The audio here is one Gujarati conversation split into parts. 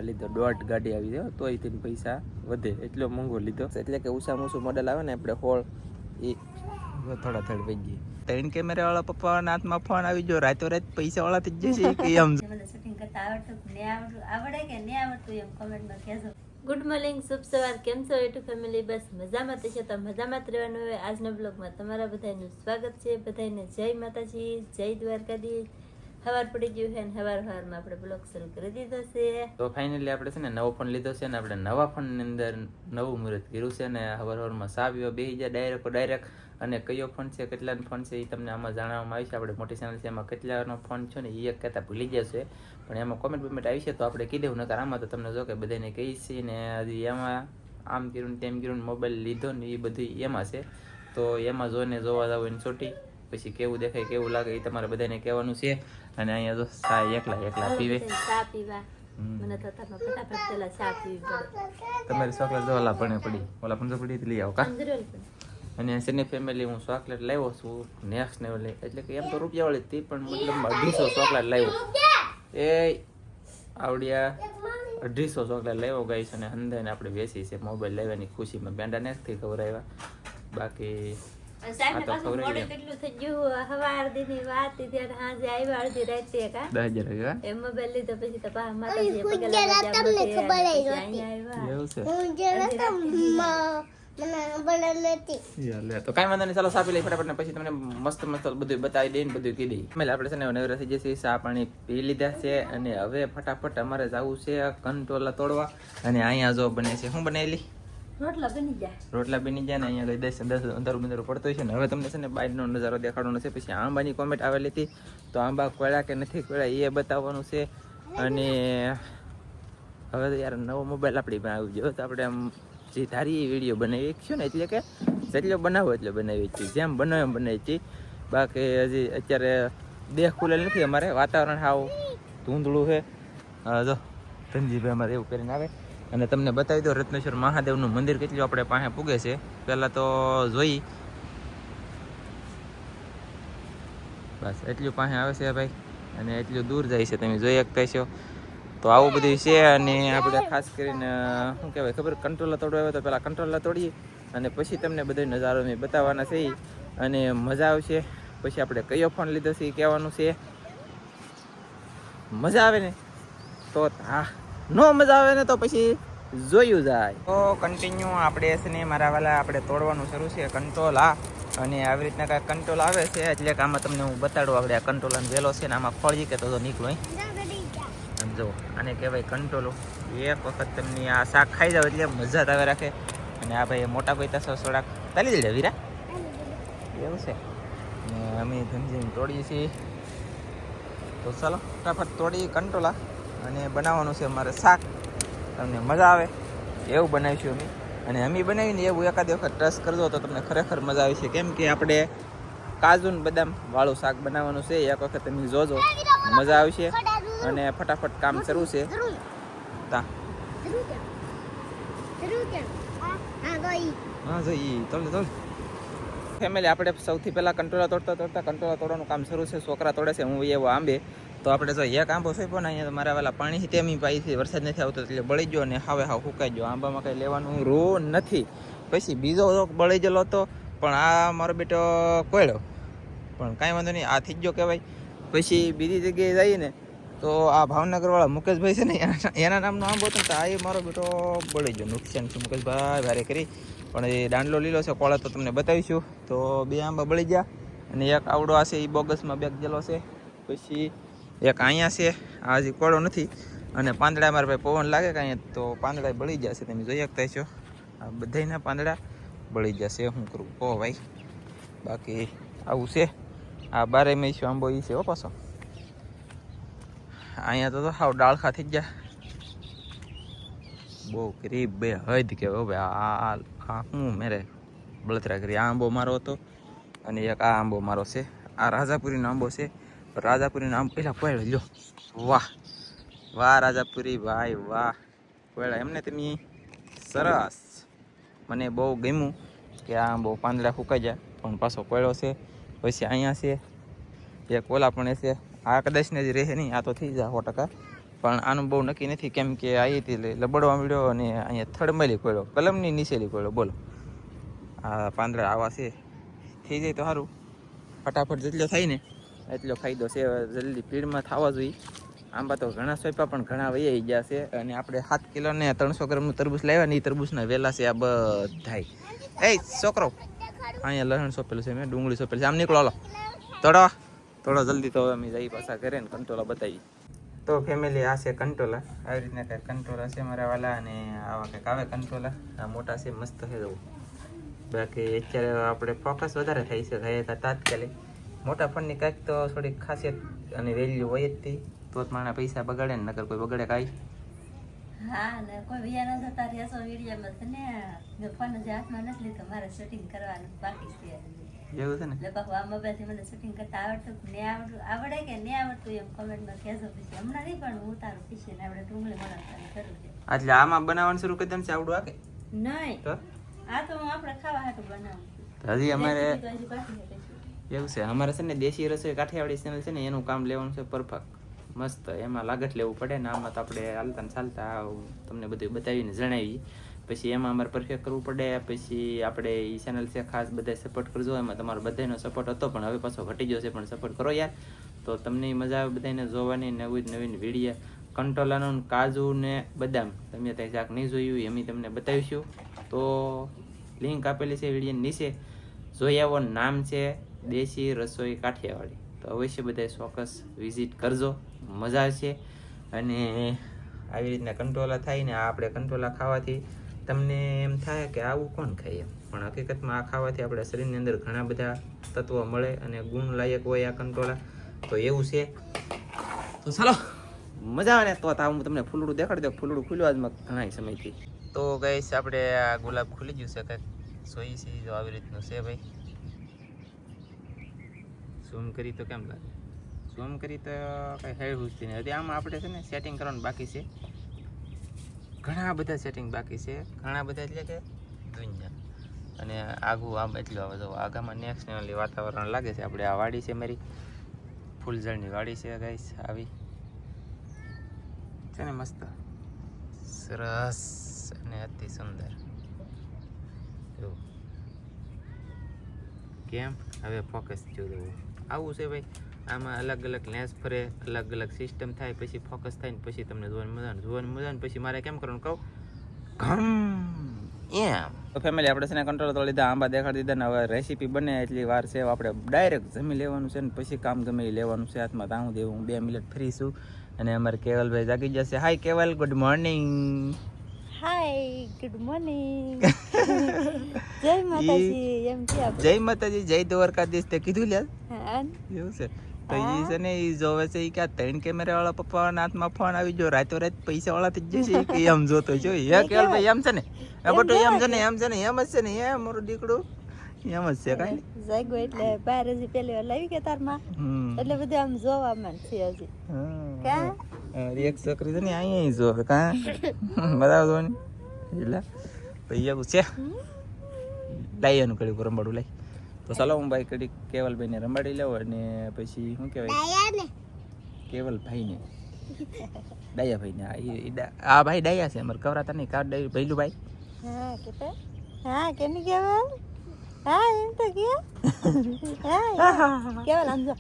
લીધો 1.5 ગાડી આવી જાય તોય તેને પૈસા વધે એટલો મોંઘો લીધો એટલે કે ઉષામાં ઉષું મોડેલ આવે ને આપણે હોળ એ થોડા થોડી વહી ગઈ 3 કેમેરા વાળા પપ્પાના હાથમાં ફોન આવી ગયો રાતો રાત પૈસા વાળા થઈ જશે કે એમ શૂટિંગ કરતા આવડે કે નહીં આવડતું એમ કમેન્ટમાં કહેજો. ગુડ મોર્નિંગ, શુભ સવાર. કેમ છો યુટ્યુબ ફેમિલી? બસ મજામાં થશે તો મજામાં જ રહેવાનું હોય. આજના બ્લોગમાં તમારા બધાનું સ્વાગત છે. બધાને જય માતાજી, જય દ્વારકાધીશ. સવાર પડી ગયું છે અને સવારમાં આપણે બ્લોગ શરૂ કરી દીધો છે. તો ફાઇનલી આપણે છે ને નવો ફોન લીધો છે ને આપણે નવા ફોનની અંદર નવું મુહૂર્ત કર્યું છે ને સવારમાં સાવ્યો બેસી જાય ડાયરેક્ટ અને કયો ફોન છે કેટલાનો ફોન છે એ તમને આમાં જાણવામાં આવી છે. આપણે મોટી ચેનલ છે એમાં કેટલાનો ફોન છે ને એ એક કહેતા ભૂલી જશે પણ એમાં કોમેન્ટ આવી છે તો આપણે કીધું નકર આમાં તો તમને જો કે બધાને કહી છે ને હજી એમાં આમ કર્યું તેમ કર્યું મોબાઈલ લીધો ને એ બધું એમાં છે તો એમાં જોઈને જોવા જાવ એને છોટી પછી કેવું દેખાય કેવું લાગે એ તમારે બધાને કહેવાનું છે. અને અહીંયા જો ચા એકલા પીવે ચા પીવા મને તો ફટાફટ પેલા ચા પીવી પડે. તમારી ચોકલેટ જો ઓલા પણ પડી ઓલા પણ પડી લઈ આવો કા. અને સેની ફેમિલી હું ચોકલેટ લાવ્યો છું નેક્સ્ટ ને ઓલી એટલે કે એમ તો રૂપિયા વાળી હતી પણ મતલબ 250 ચોકલેટ લાવ્યો એ આવડિયા 250 ચોકલેટ લાવ્યો ગઈ છે અને અંદરને આપણે બેસી છે મોબાઈલ લેવાની ખુશીમાં બેંડા નેક્સ્ટથી ખવડાવ્યા બાકી કેટલું થઈ ગયું સવાર દીની વાત ત્યારે સાંજે આવ્યા અડધી રાતે કા 10,000 એ મોબાઈલ લીધો પછી તો પા માતાજી પગે લાગ્યા તો કઈ વાંધો નહીં ચાલો સાપી લઈ ફટાફટ પછી તમને મસ્ત બધું બતાવી દઈએ ને બધું કીધી આપણે છે ને નવરા થઈ જશે ચા પાણી પી લીધા છે અને હવે ફટાફટ અમારે જવું છે કંટોલા તોડવા અને અહીંયા જો બને છે શું બનાવેલી રોટલા બની જાય ને અહીંયા કઈ 10 અંધારું પડતો હોય છે ને હવે તમને છે ને બહારનો નજારો દેખાડવાનો છે પછી આંબાની કોમેન્ટ આવેલી હતી તો આંબા કોળા કે નથી કોળા એ બતાવવાનું છે. અને હવે તો યાર નવો મોબાઈલ આપણી પાસે આવી ગયો તો આપણે આમ જે ધારી વિડીયો બનાવી છે ને એટલે કે જેટલો બનાવો એટલો બનાવી છીએ જેમ બનાવે એમ બનાવી છીએ બાકી હજી અત્યારે દેહ ખુલેલ નથી અમારે વાતાવરણ હાવ ધૂંધળું છે. જો ધનજીભાઈ અમારે એવું કરીને આવે અને તમને બતાવી દો રત્નેશ્વર મહાદેવનું મંદિર કેટલું આપણે પાસે પૂગે છે પહેલાં તો જોઈ બસ એટલું પાસે આવે છે ભાઈ અને એટલું દૂર જાય છે તમે જોઈ શકતા છો તો આવું બધું છે. અને આપણે ખાસ કરીને શું કહેવાય ખબર કંટ્રોલર તોડવા આવે તો પહેલાં કંટ્રોલર તોડીએ અને પછી તમને બધો નજારો મેં બતાવવાના છે અને મજા આવશે. પછી આપણે કયો ફોન લીધો છે એ કહેવાનું છે. મજા આવે ને તો હા નો મજા આવે ને તો પછી જોયું જાય તો કન્ટિન્યુ આપણે છે ને મારા વાલા આપણે તોડવાનું શરૂ છે કંટ્રોલા અને આવી રીતના કાંઈ કંટ્રોલ આવે છે એટલે કે આમાં તમને હું બતાડું આપણે આ કંટ્રોલનો વેલો છે ને આમાં ખોળજી કે તો નીકળો જો આને કહેવાય કંટ્રોલો. એક વખત તમને આ શાક ખાઈ જાવ એટલે મજા આવે રાખે. અને આ ભાઈ મોટા કોઈ તસો થોડાક તાલી દે વીરા એવું છે ને અમે ધનજીને તોડીએ છીએ તો ચાલો ફટાફટ તોડી કંટ્રોલા અને બનાવવાનું છે અમારે શાક તમને મજા આવે એવું બનાવીશું અમે. અને અમે બનાવીને એવું એકાદ વખત ટ્રસ્ટ કરજો તો તમને ખરેખર મજા આવે છે કેમ કે આપણે કાજુ ને બદામ વાળું શાક બનાવવાનું છે. એક વખત તમે જોજો મજા આવશે અને ફટાફટ કામ શરૂ છે. ફેમિલી આપણે સૌથી પહેલાં કંટ્રોલા તોડતા કંટ્રોલા તોડવાનું કામ શરૂ છે. છોકરા તોડે છે હું એવો આંબે તો આપણે જો એક આંબો સોંપ્યો ને અહીંયા મારા વાલા પાણી તેમી પાઈથી વરસાદ નથી આવતો એટલે બળી ગયો ને હાવ સુકાઈ ગયો. આંબામાં કંઈ લેવાનું રો નથી. પછી બીજો બળી ગયેલો હતો પણ આ મારો બેટો કોયડો પણ કાંઈ વાંધો નહીં આ થઈ ગયો કહેવાય. પછી બીજી જગ્યાએ જઈએ ને તો આ ભાવનગરવાળા મુકેશભાઈ છે ને એના નામનો આંબો હતો તો આ એ મારો બેટો બળી ગયો. નુકસાન છે મુકેશભાઈ ભારે કરી પણ એ દાંડલો લીલો છે કોળા તો તમને બતાવીશું. તો 2 આંબા બળી ગયા અને એક આવડો આ છે એ બોગસમાં બેગ ગયેલો છે. પછી એક અહીંયા છે આ હજી કોળો નથી અને પાંદડા મારા ભાઈ પવન લાગે કે અહીંયા તો પાંદડા બળી જશે તમે જોઈ શકતા છો. આ બધાના પાંદડા બળી જશે શું કરું કહો ભાઈ. બાકી આવું છે આ 12 મહિનો આંબો એ છે હો પાછો. અહીંયા તો હાવ ડાળખા થઈ ગયા બહુ ગરીબ બે હદ કે ભાઈ આ શું મેરે બળતરા કરી. આ આંબો મારો હતો અને એક આ આંબો મારો છે. આ રાજાપુરીનો આંબો છે. રાજાપુરીનો આંબો પહેલાં કોયડો લ્યો વાહ વાહ રાજાપુરી ભાઈ વાહ કોયડા એમને તમે સરસ મને બહુ ગમ્યું કે આ આંબો પાંદડા ફૂંકાઈ જાય પણ પાછો કોયડો છે. પછી અહીંયા છે એક ઓલા પણ છે આ કદાચ ને જ રહે નહીં આ તો થઈ જાય 100% પણ આનું બહુ નક્કી નથી કેમ કે અહીંથી લબડવા મળ્યો અને અહીંયા થડમલી પડ્યો કલમની નીચેલી પડ્યો બોલો આ પાંદડા આવા છે થઈ જાય તો સારું ફટાફટ જેટલો થાય ને એટલો ફાયદો છે જલ્દી પીળમાં થવા જોઈએ આંબા તો ઘણા સોંપ્યા પણ ઘણા વહી ગયા છે અને આપણે 7 કિલો ને 300 ગ્રામનું તરબૂચ લાવ્યા ને એ તરબૂચના વેલા છે આ બધાય એ છોકરો અહીંયા લસણ સોંપેલું છે મેં ડુંગળી સોંપેલી છે આમ નીકળો હાલો થોડો જલ્દી તો અમે જઈ પાછા ઘરે ને કંટોલા બતાવી તો ફેમિલી આ છે કંટોલા આવી રીતના કંઈક કંટોલા છે મારા વાલા અને આવા કંઈક આવે કંટોલા આ મોટા છે મસ્ત છે જવું બાકી અત્યારે આપણે ફોકસ વધારે થાય છે ગયા તાત્કાલિક મોટા ફંડની કાંઈક તો થોડીક ખાસિયત અને વેલ્યુ હોય જ હતી તો જ મારા પૈસા બગાડે ને નકર કોઈ બગાડે કાંઈ હા ને કોઈ વિયા ન જતા રહેશો વિડીયોમાં તો ને ફોન જ હાથમાં નથી લીધો મારે શૂટિંગ કરવાનું બાકી છે એવું છે ને લગભગ આ મોબાઈલથી મને શૂટિંગ કરતા આવડે કે નહીં આવડતું એમ કોમેન્ટમાં કહેજો પછી હમણાં નહીં પણ હું તારું પીછે ને આપણે ડુંગળી બનાવવાનું કરું છે એટલે આમાં બનાવવાનું શરૂ કરી દેમ છે આવડું આકે નહીં તો આ તો હું આપણે ખાવા હાટું બનાવું છું હજી અમારે હજી બાકી છે પછી એવું છે અમારે છે ને દેશી રસોઈ કાઠિયાવાડી ચેનલ છે ને એનું કામ લેવાનું છે પરફેક્ટ મસ્ત એમાં લાગત લેવું પડે ને આમાં તો આપણે હાલતા ને ચાલતા તમને બધું બતાવીને જણાવી પછી એમાં અમારે પરફેક્ટ કરવું પડે પછી આપણે એ ચેનલ છે ખાસ બધા સપોર્ટ કરજો એમાં તમારો બધાનો સપોર્ટ હતો પણ હવે પાછો ઘટી ગયો છે પણ સપોર્ટ કરો યાર તો તમને મજા આવે બધાને જોવાની નવીન વિડીયો કંટોલાનું કાજુ ને બદામ તમે ત્યાં શાક નહીં જોયું એમ તમને બતાવીશું તો લિંક આપેલી છે વિડીયો નીચે જોઈ આવો નામ છે દેશી રસોઈ કાઠિયાવાડી તો અવશ્ય બધા ચોક્કસ વિઝિટ કરજો મજા આવશે અને આવી રીતના કંટોલા થાય ને આ આપણે કંટોલા ખાવાથી તમને એમ થાય કે આવું કોણ ખાય એમ પણ હકીકતમાં આ ખાવાથી આપણા શરીરની અંદર ઘણા બધા તત્વો મળે અને ગુણ લાયક હોય આ કંટોલા તો એવું છે તો ચાલો મજા આવે ને તો હું તમને ફૂલડું દેખાડી દઉં ફૂલડું ખુલ્યું આજમાં ઘણા સમયથી તો ગઈશ આપણે આ ગુલાબ ખુલી ગયું છે કંઈક સોઈ છે જો આવી રીતનું છે ભાઈ ઝૂમ કરી તો કેમ લાગે ઝૂમ કરી તો કંઈ હેડ હુસતી નહીં હજી આમાં આપણે છે ને સેટિંગ કરવાનું બાકી છે ઘણા બધા સેટિંગ બાકી છે ઘણા બધા એટલે કે દુનિયા અને આગું આમ એટલું આવે જો આગામાં નેક્સ્ટ લેવલની વાતાવરણ લાગે છે આપણે આ વાડી છે મારી ફૂલઝાડની વાડી છે ગાઈસ આવી છે ને મસ્ત સરસ અને અતિ સુંદર એવું કેમ હવે ફોકસ જોવું આવું છે ભાઈ આમાં અલગ અલગ લેન્સ ફરે અલગ અલગ સિસ્ટમ થાય પછી ફોકસ થાય ને પછી તમને જોવાની મજા પછી મારે કેમ કરવાનું કહું એમ તો ફેમિલી આપણે છે ને કંટ્રોલ તો લીધા આંબા દેખાડી દીધા ને હવે રેસીપી બને એટલી વાર છે આપણે ડાયરેક્ટ જમી લેવાનું છે ને પછી કામ ગમે લેવાનું છે હાથમાં તાવું દેવું હું 2 મિનિટ ફ્રી છું અને અમારે કેવલભાઈ જાગી જશે hi Keval good morning hi good morning જય માતાજી એમ કે આપણે જય માતાજી જય દ્વારકાધીશ તે કીધું લ્યા હા એવું છે તો ઈ છે ને ઈ જોવે છે ઈ કે 3 કેમેરા વાળા પપ્પાના હાથમાં ફોન આવી ગયો રાતો રાત પૈસા વાળા થઈ જશે કે એમ જોતો જો હે કેવલભાઈ એમ છે ને આ બટુ એમ છે ને એમ જ છે ને એ મારું દીકડું એમ જ છે કાઈ જાગો એટલે 12 હજી પહેલી વાર લાવી કે તારમાં એટલે બધું આમ જોવા માં છે હજી કા એક છોકરી છે ને અહીંયા જો કા બરાબર જો ને એટલે ભાઈ એવું છે લાઈનું કડી રંબાડું લઈ તો ચાલો હું ભાઈ કડી કેવલભાઈને રંબાડી લઉં અને પછી શું કહેવાય કેવલભાઈને ડાયાભાઈને આ ભાઈ ડાયા છે અમારે કવરાતા નહીં કાર ડાયું ભૈલું ભાઈ હા કે હા કેની કેવલ હા એમ તો કે હા કેવલ આમ જો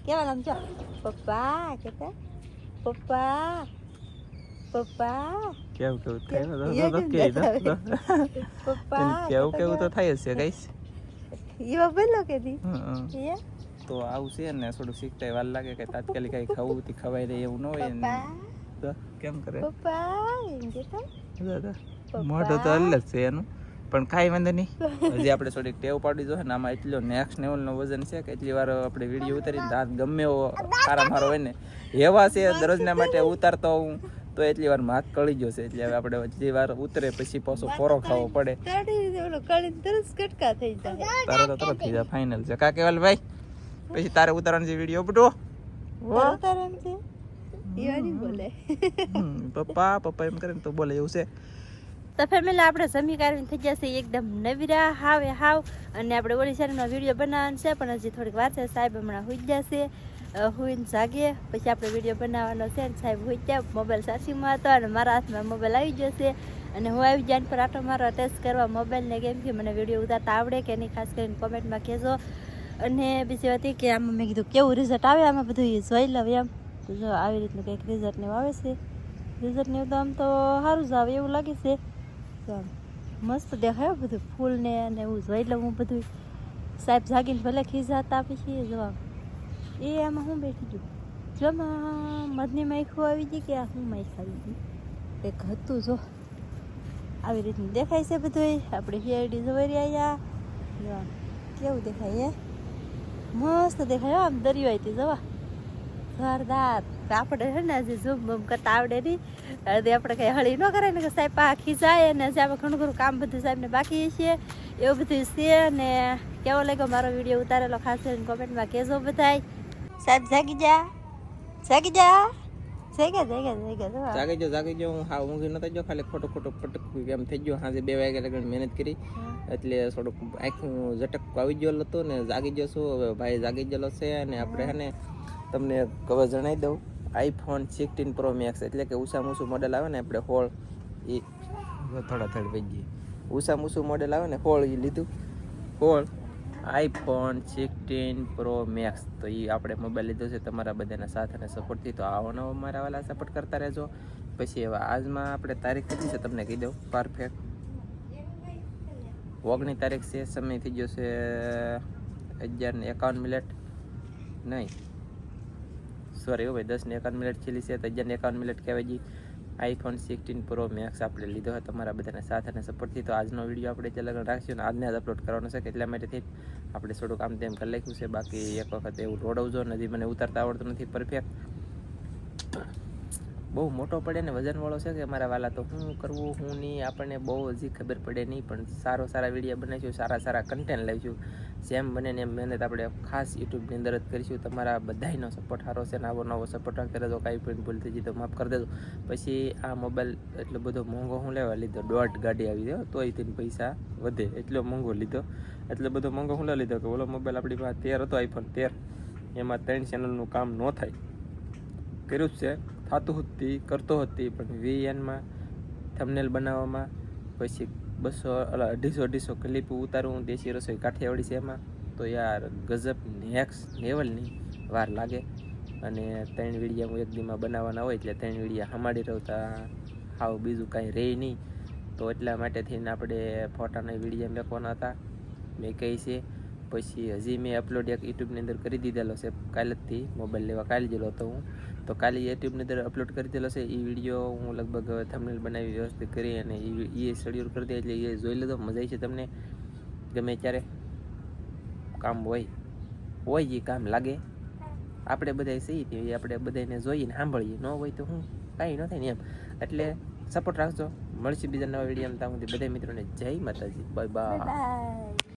કેવલ આમ જો પપ્પા કેતા પપ્પા પપ્પા કેવું થાય પપ્પા કેવું તો થાય જ છે ગાઈસ ઈવા બોલો કે દી તો આવું છે ને થોડું શીખતા વાર લાગે કે તાત્કાલિક કઈ ખાવું થી ખવાય રહે એવું ન હોય ને તો કેમ કરે પપ્પા એમ કેતા મોઢું તો અલગ છે એનું પણ કાંઈ વાંધો નહીં હજી આપણે થોડીક ટેવ પાડી જો ને આમાં એટલો નેક્સ્ટ લેવલનો વજન છે કે એટલી વાર આપણે વિડીયો ઉતારીને દાંત ગમે એવો સારા મારો હોય ને એવા છે દરરોજના માટે ઉતારતો હું તો એટલી વાર હાથ કળી ગયો છે એટલે હવે આપણે જે વાર ઉતરે પછી પાછો પોરો ખાવો પડે તારે તો તરત થઈ જાય ફાઇનલ છે કા કેવલ ભાઈ પછી તારે ઉતારવાનો છે વિડીયો બટો પપ્પા એમ કરે ને તો બોલે એવું છે તો ફેમિલી આપણે જમી કાઢીને થઈ જશે એકદમ નવીરા હાવ અને આપણે ઓલી શેરીનો વિડીયો બનાવવાનો છે પણ હજી થોડીક વાર છે સાહેબ હમણાં હોઈ જશે હુઈને જાગીએ પછી આપણે વિડીયો બનાવવાનો છે ને સાહેબ હોય ત્યાં મોબાઈલ સાચીમાં હતો અને મારા હાથમાં મોબાઈલ આવી જશે અને હું આવી જાય પર આટો મારો ટેસ્ટ કરવા મોબાઈલને કેમ કે મને વિડીયો ઉતારતા આવડે કે નહીં ખાસ કરીને કોમેન્ટમાં કહેજો અને બીજી વાત એ કે આમાં મેં કીધું કેવું રિઝલ્ટ આવે આમાં બધું એ જોઈ લઉં એમ તો જો આવી રીતનું કંઈક રિઝલ્ટને આવે છે રિઝલ્ટને તો આમ તો સારું જ આવે એવું લાગે છે તો આમ મસ્ત દેખાય બધું ફૂલને અને એવું જોઈ લઉં હું બધું સાહેબ જાગીને ભલે ખીજાતા પછી જોવા એ આમાં હું બેઠી ગયું જોમાં મધની માખું આવી ગઈ કે હું માખ આવી ગઈ કંઈક હતું જો આવી રીતનું દેખાય છે બધું આપણે હિયરડી જોઈ રહ્યા કેવું દેખાય મસ્ત દેખાય આમ દરિયો આવી જવા જોરદાર આપણે છે ને હજી ઝૂમ બૂમ કરતા આવડે નહીં આપણે કંઈ હળી ન કરે ને કે સાહેબ આખી જાય અને હજી આપણે ઘણું ઘણું કામ બધું સાહેબને બાકી છે એવું બધું છે ને કેવો લાગ્યો મારો વિડીયો ઉતારેલો ખાસ કરીને કોમેન્ટમાં કહેજો બધાય સાહેબ જાગી જા જાગી જાગી હું હા ઊંઘી નતો જો ખાલી ખોટું પટક એમ થઈ ગયો હાજે 2 વાગ્યા લગન મહેનત કરી એટલે થોડુંક આખું ઝટક આવી ગયો હતો ને જાગી ગયો છું હવે ભાઈ જાગી ગયેલો છે અને આપણે હે ને તમને કવર જણાવી દઉં iPhone 16 Pro Max એટલે કે ઉષા મોડેલ આવે ને આપણે 16 એ થોડા વહી ગઈ ઉષા મોડેલ આવે ને 16 એ લીધું 16 iPhone 16 Pro Max તો એ આપણે મોબાઈલ લીધો છે તમારા બધાના સાથ અને સપોર્ટથી તો આવો નવો મારા વાલા સપોર્ટ કરતા રહેજો પછી હવે આજમાં આપણે તારીખ કેટલી છે તમને કહી દઉં પરફેક્ટ 19 તારીખ છે સમય થઈ ગયો છે 11:51 નહીં સોરી ભાઈ 10:51 છેલ્લી છે તો 11:51 કહેવાય જી iPhone 16 Pro Max આપણે લીધો હોય તમારા બધાના સાથ અને સપોર્ટથી તો આજનો વિડીયો આપણે ત્યાં લગન રાખશું ને આજને જ અપલોડ કરવાનો છે એટલા માટેથી આપણે થોડુંક આમ તેમ કરી લખ્યું છે બાકી એક વખત એવું રોડવજો નથી મને ઉતારતા આવડતું નથી પરફેક્ટ બહુ મોટો પડે ને વજનવાળો છે કે મારા વાલા તો શું કરવું શું નહીં આપણને બહુ હજી ખબર પડે નહીં પણ સારા વિડીયો બનાવીશું સારા કન્ટેન્ટ લઈશું જેમ બને ને એમ મહેનત આપણે ખાસ યુટ્યુબની અંદર જ કરીશું તમારા બધાનો સપોર્ટ સારો છે ને આવો નવો સપોર્ટ રાખતા રહેજો કાંઈ પણ ભૂલ થઈ જાય તો માફ કરી દેજો પછી આ મોબાઈલ એટલો બધો મોંઘો હું લેવા લીધો 1.5 ગાડી આવી ગયો તોય તેને પૈસા વધે એટલો મોંઘો લીધો એટલો બધો મોંઘો હું લઈ લીધો કે ઓલો મોબાઈલ આપણી પાસે 13 હતો iPhone 13 એમાં 3 ચેનલનું કામ ન થાય કર્યું જ છે થતું હતી કરતો હતી પણ VN-માં થંબનેલ બનાવવામાં પછી 200-250 ક્લિપ ઉતારું દેશી રસોઈ કાઠિયાવાડી છે એમાં તો યાર ગજબ નેક્સ્ટ લેવલની વાર લાગે અને 3 વિડીયા હું એક દીમાં બનાવવાના હોય એટલે 3 વિડીયા હમાડી રહેતા હાવ બીજું કાંઈ રહે નહીં તો એટલા માટે થઈને આપણે ફોટાના વિડીયા મેકવાના હતા મેં કહી છે પછી હજી મેં અપલોડ એક યુટ્યુબની અંદર કરી દીધેલો છે કાલેથી મોબાઈલ લેવા કાલે ગયેલો હતો હું તો કાલે યુટ્યુબની અંદર અપલોડ કરી દીધેલો છે એ વિડીયો હું લગભગ થંબનેલ બનાવી વ્યવસ્થિત કરી અને એ શેડ્યુલ કરી દે એટલે એ જોઈ લીધો મજા આવી છે તમને ગમે ત્યારે કામ હોય એ કામ લાગે આપણે બધા સહી આપણે બધાને જોઈએ ને સાંભળીએ ન હોય તો હું કાંઈ ન થાય ને એમ એટલે સપોર્ટ રાખજો મળશે બીજા નવા વિડીયો ત્યાં સુધી બધા મિત્રોને જય માતાજી બાય બાય